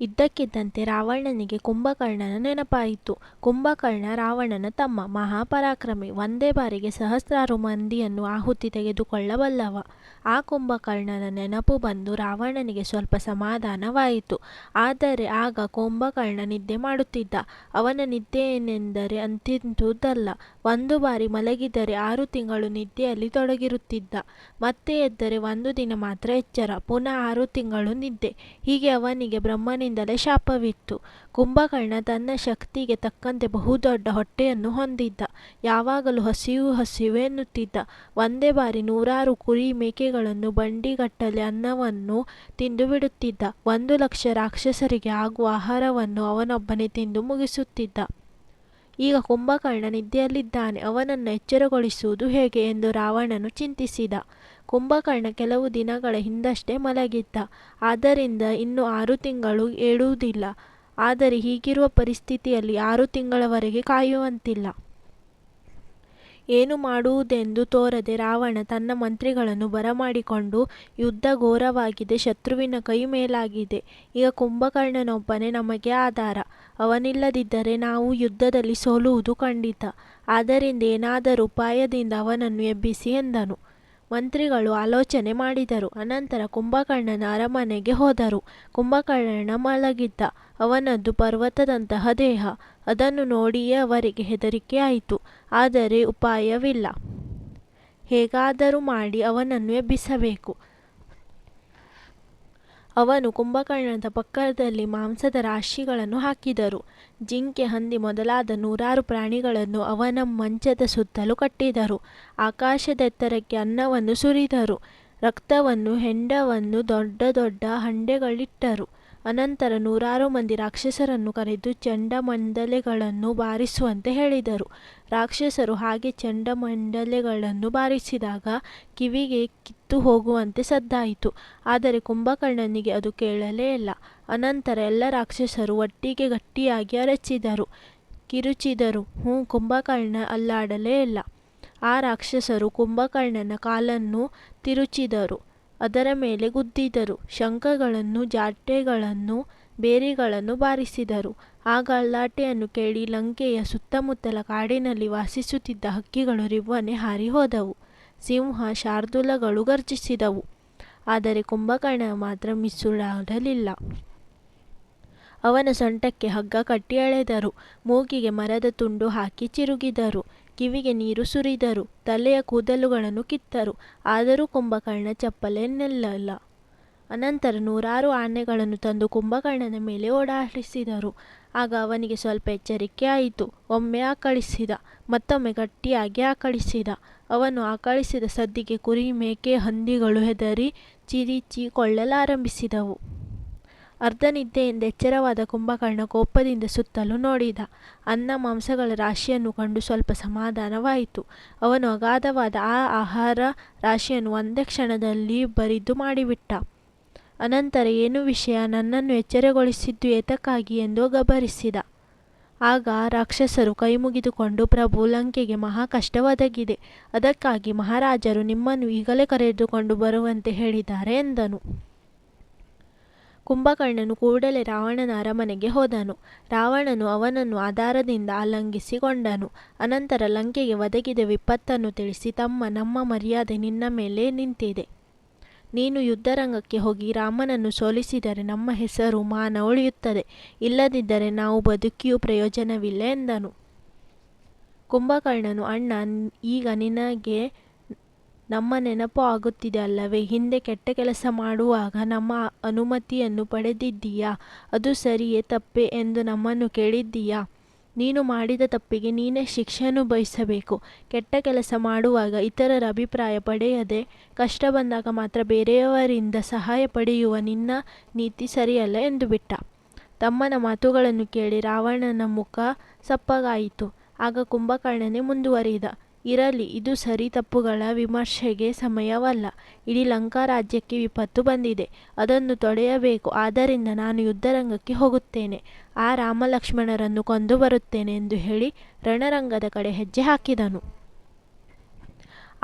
ಇದ್ದಕ್ಕಿದ್ದಂತೆ ರಾವಣನಿಗೆ ಕುಂಭಕರ್ಣನ ನೆನಪಾಯಿತು. ಕುಂಭಕರ್ಣ ರಾವಣನ ತಮ್ಮ, ಮಹಾಪರಾಕ್ರಮಿ, ಒಂದೇ ಬಾರಿಗೆ ಸಹಸ್ರಾರು ಮಂದಿಯನ್ನು ಆಹುತಿ ತೆಗೆದುಕೊಳ್ಳಬಲ್ಲವ. ಆ ಕುಂಭಕರ್ಣನ ನೆನಪು ಬಂದು ರಾವಣನಿಗೆ ಸ್ವಲ್ಪ ಸಮಾಧಾನವಾಯಿತು. ಆದರೆ ಆಗ ಕುಂಭಕರ್ಣ ನಿದ್ದೆ ಮಾಡುತ್ತಿದ್ದ. ಅವನ ನಿದ್ದೆ ಏನೆಂದರೆ ಅಂತಿಂತುದಲ್ಲ. ಒಂದು ಬಾರಿ ಮಲಗಿದರೆ 6 ತಿಂಗಳು ನಿದ್ದೆಯಲ್ಲಿ ತೊಡಗಿರುತ್ತಿದ್ದ. ಮತ್ತೆ ಎದ್ದರೆ 1 ದಿನ ಮಾತ್ರ ಎಚ್ಚರ, ಪುನಃ 6 ತಿಂಗಳು ನಿದ್ದೆ. ಹೀಗೆ ಅವನಿಗೆ ಬ್ರಹ್ಮನಿಂದಲೇ ಶಾಪವಿತ್ತು. ಕುಂಭಕರ್ಣ ತನ್ನ ಶಕ್ತಿಗೆ ತಕ್ಕಂತೆ ಬಹುದೊಡ್ಡ ಹೊಟ್ಟೆಯನ್ನು ಹೊಂದಿದ್ದ. ಯಾವಾಗಲೂ ಹಸಿವು ಹಸಿವು ಎನ್ನುತ್ತಿದ್ದ. ಒಂದೇ ಬಾರಿ 100 ಕುರಿ ಮೇಕೆಗಳನ್ನು ಬಂಡಿಗಟ್ಟಲೆ ಅನ್ನವನ್ನು ತಿಂದು ಬಿಡುತ್ತಿದ್ದ. 1,00,000 ರಾಕ್ಷಸರಿಗೆ ಆಗುವ ಆಹಾರವನ್ನು ಅವನೊಬ್ಬನೇ ತಿಂದು ಮುಗಿಸುತ್ತಿದ್ದ. ಈಗ ಕುಂಭಕರ್ಣ ನಿದ್ದೆಯಲ್ಲಿದ್ದಾನೆ, ಅವನನ್ನು ಎಚ್ಚರಗೊಳಿಸುವುದು ಹೇಗೆ ಎಂದು ರಾವಣನು ಚಿಂತಿಸಿದ. ಕುಂಭಕರ್ಣ ಕೆಲವು ದಿನಗಳ ಹಿಂದಷ್ಟೇ ಮಲಗಿದ್ದ. ಆದ್ದರಿಂದ ಇನ್ನು 6 ತಿಂಗಳು ಏಳುವುದಿಲ್ಲ. ಆದರೆ ಹೀಗಿರುವ ಪರಿಸ್ಥಿತಿಯಲ್ಲಿ 6 ತಿಂಗಳವರೆಗೆ ಕಾಯುವಂತಿಲ್ಲ. ಏನು ಮಾಡುವುದೆಂದು ತೋರದೆ ರಾವಣ ತನ್ನ ಮಂತ್ರಿಗಳನ್ನು ಬರಮಾಡಿಕೊಂಡು, ಯುದ್ಧ ಘೋರವಾಗಿದೆ, ಶತ್ರುವಿನ ಕೈ ಮೇಲಾಗಿದೆ. ಈಗ ಕುಂಭಕರ್ಣನೊಬ್ಬನೇ ನಮಗೆ ಆಧಾರ. ಅವನಿಲ್ಲದಿದ್ದರೆ ನಾವು ಯುದ್ಧದಲ್ಲಿ ಸೋಲುವುದು ಖಂಡಿತ. ಆದ್ದರಿಂದ ಏನಾದರೂ ಉಪಾಯದಿಂದ ಅವನನ್ನು ಎಬ್ಬಿಸಿ ಎಂದನು. ಮಂತ್ರಿಗಳು ಆಲೋಚನೆ ಮಾಡಿದರು. ಅನಂತರ ಕುಂಭಕರ್ಣನ ಅರಮನೆಗೆ ಹೋದರು. ಕುಂಭಕರ್ಣ ಮಲಗಿದ್ದ. ಅವನದ್ದು ಪರ್ವತದಂತಹ ದೇಹ. ಅದನ್ನು ನೋಡಿಯೇ ಅವರಿಗೆ ಹೆದರಿಕೆಯಾಯಿತು. ಆದರೆ ಉಪಾಯವಿಲ್ಲ. ಹೇಗಾದರೂ ಮಾಡಿ ಅವನನ್ನು ಎಬ್ಬಿಸಬೇಕು. ಅವನು ಕುಂಭಕರ್ಣನ ಪಕ್ಕದಲ್ಲಿ ಮಾಂಸದ ರಾಶಿಗಳನ್ನು ಹಾಕಿದರು. ಜಿಂಕೆ, ಹಂದಿ ಮೊದಲಾದ 100 ಪ್ರಾಣಿಗಳನ್ನು ಅವನ ಮಂಚದ ಸುತ್ತಲೂ ಕಟ್ಟಿದರು. ಆಕಾಶದೆತ್ತರಕ್ಕೆ ಅನ್ನವನ್ನು ಸುರಿದರು. ರಕ್ತವನ್ನು, ಹೆಂಡವನ್ನು ದೊಡ್ಡ ದೊಡ್ಡ ಹಂಡೆಗಳಿಟ್ಟರು. ಅನಂತರ 100 ಮಂದಿ ರಾಕ್ಷಸರನ್ನು ಕರೆದು ಚಂಡಮಂಡಲೆಗಳನ್ನು ಬಾರಿಸುವಂತೆ ಹೇಳಿದರು. ರಾಕ್ಷಸರು ಹಾಗೆ ಚಂಡಮಂಡಲೆಗಳನ್ನು ಬಾರಿಸಿದಾಗ ಕಿವಿಗೆ ಕಿತ್ತು ಹೋಗುವಂತೆ ಸದ್ದಾಯಿತು. ಆದರೆ ಕುಂಭಕರ್ಣನಿಗೆ ಅದು ಕೇಳಲೇ ಇಲ್ಲ. ಅನಂತರ ಎಲ್ಲ ರಾಕ್ಷಸರು ಒಟ್ಟಿಗೆ ಗಟ್ಟಿಯಾಗಿ ಅರಚಿದರು, ಕಿರುಚಿದರು. ಕುಂಭಕರ್ಣ ಅಲ್ಲಾಡಲೇ ಇಲ್ಲ. ಆ ರಾಕ್ಷಸರು ಕುಂಭಕರ್ಣನ ಕಾಲನ್ನು ತಿರುಚಿದರು, ಅದರ ಮೇಲೆ ಗುದ್ದಿದರು. ಶಂಖಗಳನ್ನು, ಜಾಟೆಗಳನ್ನು, ಬೇರಿಗಳನ್ನು ಬಾರಿಸಿದರು. ಆ ಗಲಾಟೆಯನ್ನು ಕೇಳಿ ಲಂಕೆಯ ಸುತ್ತಮುತ್ತಲ ಕಾಡಿನಲ್ಲಿ ವಾಸಿಸುತ್ತಿದ್ದ ಹಕ್ಕಿಗಳು ರಿವ್ವನೆ ಹಾರಿ ಹೋದವು. ಸಿಂಹ, ಶಾರ್ದೂಲಗಳು ಗರ್ಜಿಸಿದವು. ಆದರೆ ಕುಂಭಕರ್ಣ ಮಾತ್ರ ಮಿಸುಳಾಡಲಿಲ್ಲ. ಅವನ ಸೊಂಟಕ್ಕೆ ಹಗ್ಗ ಕಟ್ಟಿ ಎಳೆದರು. ಮೂಗಿಗೆ ಮರದ ತುಂಡು ಹಾಕಿ ಚಿರುಗಿದರು. ಕಿವಿಗೆ ನೀರು ಸುರಿದರು. ತಲೆಯ ಕೂದಲುಗಳನ್ನು ಕಿತ್ತರು. ಆದರೂ ಕುಂಭಕರ್ಣ ಚಪ್ಪಲೆ ನಿಲ್ಲಲ್ಲ. ಅನಂತರ 100 ಆನೆಗಳನ್ನು ತಂದು ಕುಂಭಕರ್ಣನ ಮೇಲೆ ಓಡಾಡಿಸಿದರು. ಆಗ ಅವನಿಗೆ ಸ್ವಲ್ಪ ಎಚ್ಚರಿಕೆ ಆಯಿತು. ಒಮ್ಮೆ ಆಕಳಿಸಿದ, ಮತ್ತೊಮ್ಮೆ ಗಟ್ಟಿಯಾಗಿ ಆಕಳಿಸಿದ. ಅವನು ಆಕಳಿಸಿದ ಸದ್ದಿಗೆ ಕುರಿ, ಮೇಕೆ, ಹಂದಿಗಳು ಹೆದರಿ ಕಿರಿಚಿಕೊಳ್ಳಲಾರಂಭಿಸಿದವು. ಅರ್ಧ ನಿದ್ದೆಯಿಂದ ಎಚ್ಚರವಾದ ಕುಂಭಕರ್ಣ ಕೋಪದಿಂದ ಸುತ್ತಲೂ ನೋಡಿದ. ಅನ್ನ ಮಾಂಸಗಳ ರಾಶಿಯನ್ನು ಕಂಡು ಸ್ವಲ್ಪ ಸಮಾಧಾನವಾಯಿತು. ಅವನು ಅಗಾಧವಾದ ಆ ಆಹಾರ ರಾಶಿಯನ್ನು ಒಂದೇ ಕ್ಷಣದಲ್ಲಿ ಬರಿದು ಮಾಡಿಬಿಟ್ಟ. ಅನಂತರ ಏನು ವಿಷಯ, ನನ್ನನ್ನು ಎಚ್ಚರಗೊಳಿಸಿದ್ದು ಏತಕ್ಕಾಗಿ ಎಂದು ಗಬರಿಸಿದ. ಆಗ ರಾಕ್ಷಸರು ಕೈ ಮುಗಿದುಕೊಂಡು, ಪ್ರಭು, ಲಂಕೆಗೆ ಮಹಾ ಕಷ್ಟ ಒದಗಿದೆ. ಅದಕ್ಕಾಗಿ ಮಹಾರಾಜರು ನಿಮ್ಮನ್ನು ಈಗಲೇ ಕರೆದುಕೊಂಡು ಬರುವಂತೆ ಹೇಳಿದ್ದಾರೆ ಎಂದನು. ಕುಂಭಕರ್ಣನು ಕೂಡಲೇ ರಾವಣನ ಅರಮನೆಗೆ ಹೋದನು. ರಾವಣನು ಅವನನ್ನು ಆಧಾರದಿಂದ ಆಲಿಂಗಿಸಿಕೊಂಡನು. ಅನಂತರ ಲಂಕೆಗೆ ಒದಗಿದ ವಿಪತ್ತನ್ನು ತಿಳಿಸಿ, ನಮ್ಮ ಮರ್ಯಾದೆ ನಿನ್ನ ಮೇಲೆ ನಿಂತಿದೆ. ನೀನು ಯುದ್ಧರಂಗಕ್ಕೆ ಹೋಗಿ ರಾಮನನ್ನು ಸೋಲಿಸಿದರೆ ನಮ್ಮ ಹೆಸರು, ಮಾನ ಉಳಿಯುತ್ತದೆ. ಇಲ್ಲದಿದ್ದರೆ ನಾವು ಬದುಕಿಯೂ ಪ್ರಯೋಜನವಿಲ್ಲ ಎಂದನು. ಕುಂಭಕರ್ಣನು, ಅಣ್ಣ, ಈಗ ನಿನಗೆ ನಮ್ಮ ನೆನಪು ಆಗುತ್ತಿದೆ ಅಲ್ಲವೇ? ಹಿಂದೆ ಕೆಟ್ಟ ಕೆಲಸ ಮಾಡುವಾಗ ನಮ್ಮ ಅನುಮತಿಯನ್ನು ಪಡೆದಿದ್ದೀಯಾ? ಅದು ಸರಿಯೇ ತಪ್ಪೇ ಎಂದು ನಮ್ಮನ್ನು ಕೇಳಿದ್ದೀಯಾ? ನೀನು ಮಾಡಿದ ತಪ್ಪಿಗೆ ನೀನೇ ಶಿಕ್ಷೆ ಅನುಭವಿಸಬೇಕು. ಕೆಟ್ಟ ಕೆಲಸ ಮಾಡುವಾಗ ಇತರರ ಅಭಿಪ್ರಾಯ ಪಡೆಯದೆ ಕಷ್ಟ ಬಂದಾಗ ಮಾತ್ರ ಬೇರೆಯವರಿಂದ ಸಹಾಯ ಪಡೆಯುವ ನಿನ್ನ ನೀತಿ ಸರಿಯಲ್ಲ ಎಂದು ಬಿಟ್ಟ. ತಮ್ಮನ ಮಾತುಗಳನ್ನು ಕೇಳಿ ರಾವಣನ ಮುಖ ಸಪ್ಪಗಾಯಿತು. ಆಗ ಕುಂಭಕರ್ಣನೇ ಮುಂದುವರಿದ, ಇರಲಿ, ಇದು ಸರಿ ತಪ್ಪುಗಳ ವಿಮರ್ಶೆಗೆ ಸಮಯವಲ್ಲ. ಇಡೀ ಲಂಕಾ ರಾಜ್ಯಕ್ಕೆ ವಿಪತ್ತು ಬಂದಿದೆ, ಅದನ್ನು ತೊಡೆಯಬೇಕು. ಆದ್ದರಿಂದ ನಾನು ಯುದ್ಧರಂಗಕ್ಕೆ ಹೋಗುತ್ತೇನೆ. ಆ ರಾಮ ಲಕ್ಷ್ಮಣರನ್ನು ಕೊಂದು ಬರುತ್ತೇನೆ ಎಂದು ಹೇಳಿ ರಣರಂಗದ ಕಡೆ ಹೆಜ್ಜೆ ಹಾಕಿದನು.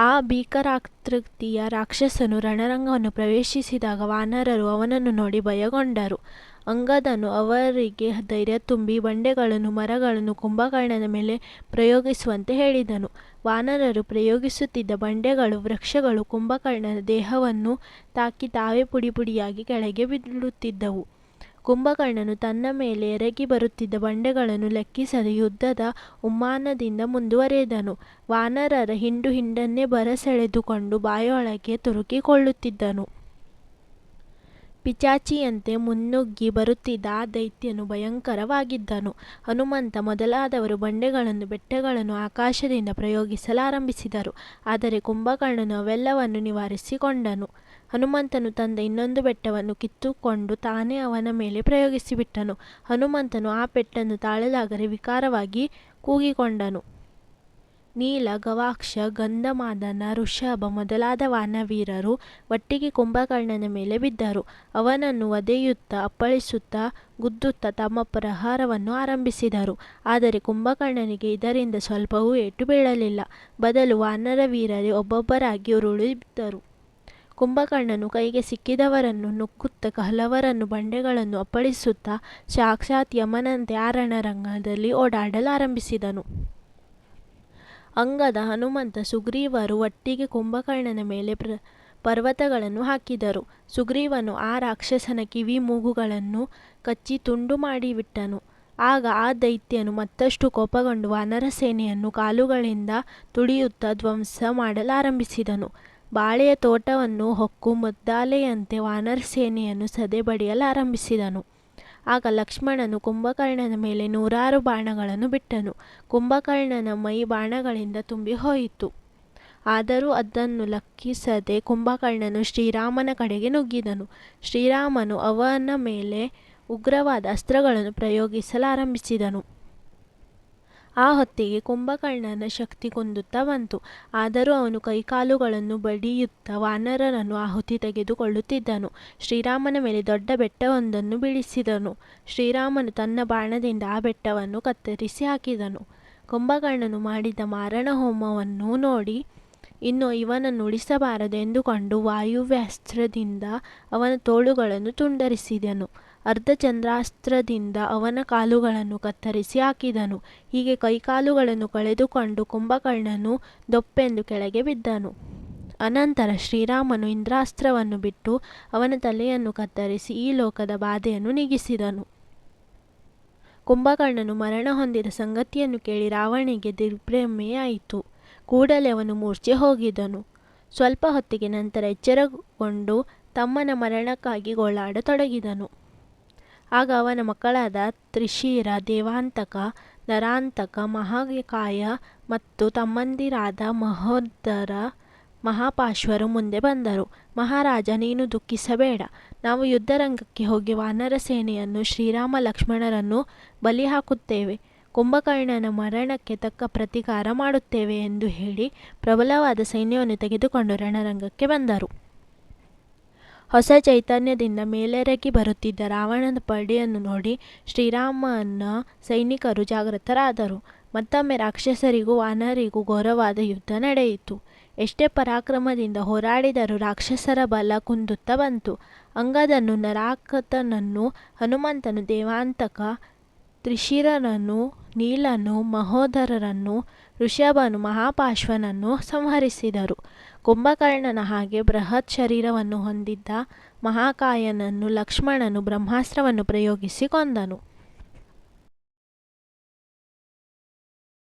ಆ ಭೀಕರಾಕೃತಿಯ ರಾಕ್ಷಸನು ರಣರಂಗವನ್ನು ಪ್ರವೇಶಿಸಿದಾಗ ವಾನರರು ಅವನನ್ನು ನೋಡಿ ಭಯಗೊಂಡರು. ಅಂಗದನು ಅವರಿಗೆ ಧೈರ್ಯ ತುಂಬಿ ಬಂಡೆಗಳನ್ನು ಮರಗಳನ್ನು ಕುಂಭಕರ್ಣನ ಮೇಲೆ ಪ್ರಯೋಗಿಸುವಂತೆ ಹೇಳಿದನು. ವಾನರರು ಪ್ರಯೋಗಿಸುತ್ತಿದ್ದ ಬಂಡೆಗಳು ವೃಕ್ಷಗಳು ಕುಂಭಕರ್ಣನ ದೇಹವನ್ನು ತಾಕಿ ತಾವೇ ಪುಡಿಪುಡಿಯಾಗಿ ಕೆಳಗೆ ಬೀಳುತ್ತಿದ್ದವು. ಕುಂಭಕರ್ಣನು ತನ್ನ ಮೇಲೆ ಎರಗಿ ಬರುತ್ತಿದ್ದ ಬಂಡೆಗಳನ್ನು ಲೆಕ್ಕಿಸದೆ ಯುದ್ಧದ ಉಮ್ಮಾನದಿಂದ ಮುಂದುವರೆದನು. ವಾನರರ ಹಿಂಡು ಹಿಂಡನ್ನೇ ಬರಸೆಳೆದುಕೊಂಡು ಬಾಯೊಳಗೆ ತುರುಕಿಕೊಳ್ಳುತ್ತಿದ್ದನು. ಪಿಚಾಚಿಯಂತೆ ಮುನ್ನುಗ್ಗಿ ಬರುತ್ತಿದ್ದ ಆ ದೈತ್ಯನು ಭಯಂಕರವಾಗಿದ್ದನು. ಹನುಮಂತ ಮೊದಲಾದವರು ಬಂಡೆಗಳನ್ನು ಬೆಟ್ಟಗಳನ್ನು ಆಕಾಶದಿಂದ ಪ್ರಯೋಗಿಸಲಾರಂಭಿಸಿದರು. ಆದರೆ ಕುಂಭಕರ್ಣನು ಅವೆಲ್ಲವನ್ನು ನಿವಾರಿಸಿಕೊಂಡನು. ಹನುಮಂತನು ತಂದ ಇನ್ನೊಂದು ಬೆಟ್ಟವನ್ನು ಕಿತ್ತುಕೊಂಡು ತಾನೇ ಅವನ ಮೇಲೆ ಪ್ರಯೋಗಿಸಿಬಿಟ್ಟನು. ಹನುಮಂತನು ಆ ಪೆಟ್ಟನ್ನು ತಾಳಲಾಗದೆ ವಿಕಾರವಾಗಿ ಕೂಗಿಕೊಂಡನು. ನೀಲ, ಗವಾಕ್ಷ, ಗಂಧಮಾದನ, ಋಷಭ ಮೊದಲಾದ ವಾನವೀರರು ಒಟ್ಟಿಗೆ ಕುಂಭಕರ್ಣನ ಮೇಲೆ ಬಿದ್ದರು. ಅವನನ್ನು ವಧೆಯುತ್ತಾ ಅಪ್ಪಳಿಸುತ್ತಾ ಗುದ್ದುತ್ತಾ ತಮ್ಮ ಪ್ರಹಾರವನ್ನು ಆರಂಭಿಸಿದರು. ಆದರೆ ಕುಂಭಕರ್ಣನಿಗೆ ಇದರಿಂದ ಸ್ವಲ್ಪವೂ ಏಟು ಬೀಳಲಿಲ್ಲ. ಬದಲು ವಾನರ ವೀರರೇ ಒಬ್ಬೊಬ್ಬರಾಗಿ ಉರುಳಿದ್ದರು. ಕುಂಭಕರ್ಣನು ಕೈಗೆ ಸಿಕ್ಕಿದವರನ್ನು ನುಕ್ಕುತ್ತಾ ಹಲವರನ್ನು ಬಂಡೆಗಳನ್ನು ಅಪ್ಪಳಿಸುತ್ತಾ ಸಾಕ್ಷಾತ್ ಯಮನಂತೆ ಆ ರಣರಂಗದಲ್ಲಿ ಓಡಾಡಲಾರಂಭಿಸಿದನು. ಅಂಗದ, ಹನುಮಂತ, ಸುಗ್ರೀವರು ಒಟ್ಟಿಗೆ ಕುಂಭಕರ್ಣನ ಮೇಲೆ ಪರ್ವತಗಳನ್ನು ಹಾಕಿದರು. ಸುಗ್ರೀವನು ಆ ರಾಕ್ಷಸನ ಕಿವಿ ಮೂಗುಗಳನ್ನು ಕಚ್ಚಿ ತುಂಡು ಮಾಡಿಬಿಟ್ಟನು. ಆಗ ಆ ದೈತ್ಯನು ಮತ್ತಷ್ಟು ಕೋಪಗೊಂಡು ವಾನರ ಸೇನೆಯನ್ನು ಕಾಲುಗಳಿಂದ ತುಳಿಯುತ್ತಾ ಧ್ವಂಸ ಮಾಡಲಾರಂಭಿಸಿದನು. ಬಾಳೆಯ ತೋಟವನ್ನು ಹೊಕ್ಕು ಮದ್ದಾಲೆಯಂತೆ ವಾನರ ಸೇನೆಯನ್ನು ಸದೆಬಡಿಯಲಾರಂಭಿಸಿದನು. ಆಗ ಲಕ್ಷ್ಮಣನು ಕುಂಭಕರ್ಣನ ಮೇಲೆ 100 ಬಾಣಗಳನ್ನು ಬಿಟ್ಟನು. ಕುಂಭಕರ್ಣನ ಮೈ ಬಾಣಗಳಿಂದ ತುಂಬಿ ಹೋಯಿತು. ಆದರೂ ಅದನ್ನು ಲೆಕ್ಕಿಸದೆ ಕುಂಭಕರ್ಣನು ಶ್ರೀರಾಮನ ಕಡೆಗೆ ನುಗ್ಗಿದನು. ಶ್ರೀರಾಮನು ಅವನ ಮೇಲೆ ಉಗ್ರವಾದ ಅಸ್ತ್ರಗಳನ್ನು ಪ್ರಯೋಗಿಸಲಾರಂಭಿಸಿದನು. ಆ ಹೊತ್ತಿಗೆ ಕುಂಭಕರ್ಣನ ಶಕ್ತಿ ಕುಂದುತ್ತಾ ಬಂತು. ಆದರೂ ಅವನು ಕೈಕಾಲುಗಳನ್ನು ಬಡಿಯುತ್ತಾ ವಾನರರನ್ನು ಆಹುತಿ ತೆಗೆದುಕೊಳ್ಳುತ್ತಿದ್ದನು. ಶ್ರೀರಾಮನ ಮೇಲೆ ದೊಡ್ಡ ಬೆಟ್ಟವೊಂದನ್ನು ಬೀಳಿಸಿದನು. ಶ್ರೀರಾಮನು ತನ್ನ ಬಾಣದಿಂದ ಆ ಬೆಟ್ಟವನ್ನು ಕತ್ತರಿಸಿ ಹಾಕಿದನು. ಕುಂಭಕರ್ಣನು ಮಾಡಿದ ಮಾರಣ ಹೋಮವನ್ನು ನೋಡಿ ಇನ್ನು ಇವನನ್ನು ಉಳಿಸಬಾರದು ಎಂದುಕೊಂಡು ವಾಯುವ್ಯಾಸ್ತ್ರದಿಂದ ಅವನ ತೋಳುಗಳನ್ನು ತುಂಡರಿಸಿದನು. ಅರ್ಧಚಂದ್ರಾಸ್ತ್ರದಿಂದ ಅವನ ಕಾಲುಗಳನ್ನು ಕತ್ತರಿಸಿ ಹಾಕಿದನು. ಹೀಗೆ ಕೈಕಾಲುಗಳನ್ನು ಕಳೆದುಕೊಂಡು ಕುಂಭಕರ್ಣನು ದೊಪ್ಪೆಂದು ಕೆಳಗೆ ಬಿದ್ದನು. ಅನಂತರ ಶ್ರೀರಾಮನು ಇಂದ್ರಾಸ್ತ್ರವನ್ನು ಬಿಟ್ಟು ಅವನ ತಲೆಯನ್ನು ಕತ್ತರಿಸಿ ಈ ಲೋಕದ ಬಾಧೆಯನ್ನು ನೀಗಿಸಿದನು. ಕುಂಭಕರ್ಣನು ಮರಣ ಹೊಂದಿದ ಸಂಗತಿಯನ್ನು ಕೇಳಿ ರಾವಣನಿಗೆ ದಿಗ್ಭ್ರಮೆಯಾಯಿತು. ಕೂಡಲೇ ಅವನು ಮೂರ್ಛೆ ಹೋಗಿದನು. ಸ್ವಲ್ಪ ಹೊತ್ತಿಗೆ ನಂತರ ಎಚ್ಚರಗೊಂಡು ತಮ್ಮನ ಮರಣಕ್ಕಾಗಿ ಗೋಳಾಡತೊಡಗಿದನು. ಆಗ ಅವನ ಮಕ್ಕಳಾದ ತ್ರಿಶಿರ, ದೇವಾಂತಕ, ನರಾಂತಕ, ಮಹಾಕಾಯ ಮತ್ತು ತಮ್ಮಂದಿರಾದ ಮಹೋದರ, ಮಹಾಪಾಶ್ವರು ಮುಂದೆ ಬಂದರು. ಮಹಾರಾಜ, ನೀನು ದುಃಖಿಸಬೇಡ. ನಾವು ಯುದ್ಧರಂಗಕ್ಕೆ ಹೋಗಿ ವಾನರ ಸೇನೆಯನ್ನು ಶ್ರೀರಾಮ ಲಕ್ಷ್ಮಣರನ್ನು ಬಲಿ ಹಾಕುತ್ತೇವೆ. ಕುಂಭಕರ್ಣನ ಮರಣಕ್ಕೆ ತಕ್ಕ ಪ್ರತೀಕಾರ ಮಾಡುತ್ತೇವೆ ಎಂದು ಹೇಳಿ ಪ್ರಬಲವಾದ ಸೈನ್ಯವನ್ನು ತೆಗೆದುಕೊಂಡು ರಣರಂಗಕ್ಕೆ ಬಂದರು. ಹೊಸ ಚೈತನ್ಯದಿಂದ ಮೇಲೆರಗಿ ಬರುತ್ತಿದ್ದ ರಾವಣನ ಪಡೆಯನ್ನು ನೋಡಿ ಶ್ರೀರಾಮನ ಸೈನಿಕರು ಜಾಗೃತರಾದರು. ಮತ್ತೊಮ್ಮೆ ರಾಕ್ಷಸರಿಗೂ ವಾನರಿಗೂ ಘೋರವಾದ ಯುದ್ಧ ನಡೆಯಿತು. ಎಷ್ಟೇ ಪರಾಕ್ರಮದಿಂದ ಹೋರಾಡಿದರೂ ರಾಕ್ಷಸರ ಬಲ ಕುಂದುತ್ತಾ ಬಂತು. ಅಂಗದನು, ನರಾಕತನನ್ನು, ಹನುಮಂತನು, ದೇವಾಂತಕ, ತ್ರಿಶಿರನನ್ನು, ನೀಲನು, ಮಹೋದರರನ್ನು, ಋಷಭನು, ಮಹಾಪಾಶ್ವನನ್ನು ಸಂಹರಿಸಿದರು. ಕುಂಭಕರ್ಣನ ಹಾಗೆ ಬೃಹತ್ ಶರೀರವನ್ನು ಹೊಂದಿದ್ದ ಮಹಾಕಾಯನನ್ನು ಲಕ್ಷ್ಮಣನು ಬ್ರಹ್ಮಾಸ್ತ್ರವನ್ನು ಪ್ರಯೋಗಿಸಿ ಕೊಂದನು.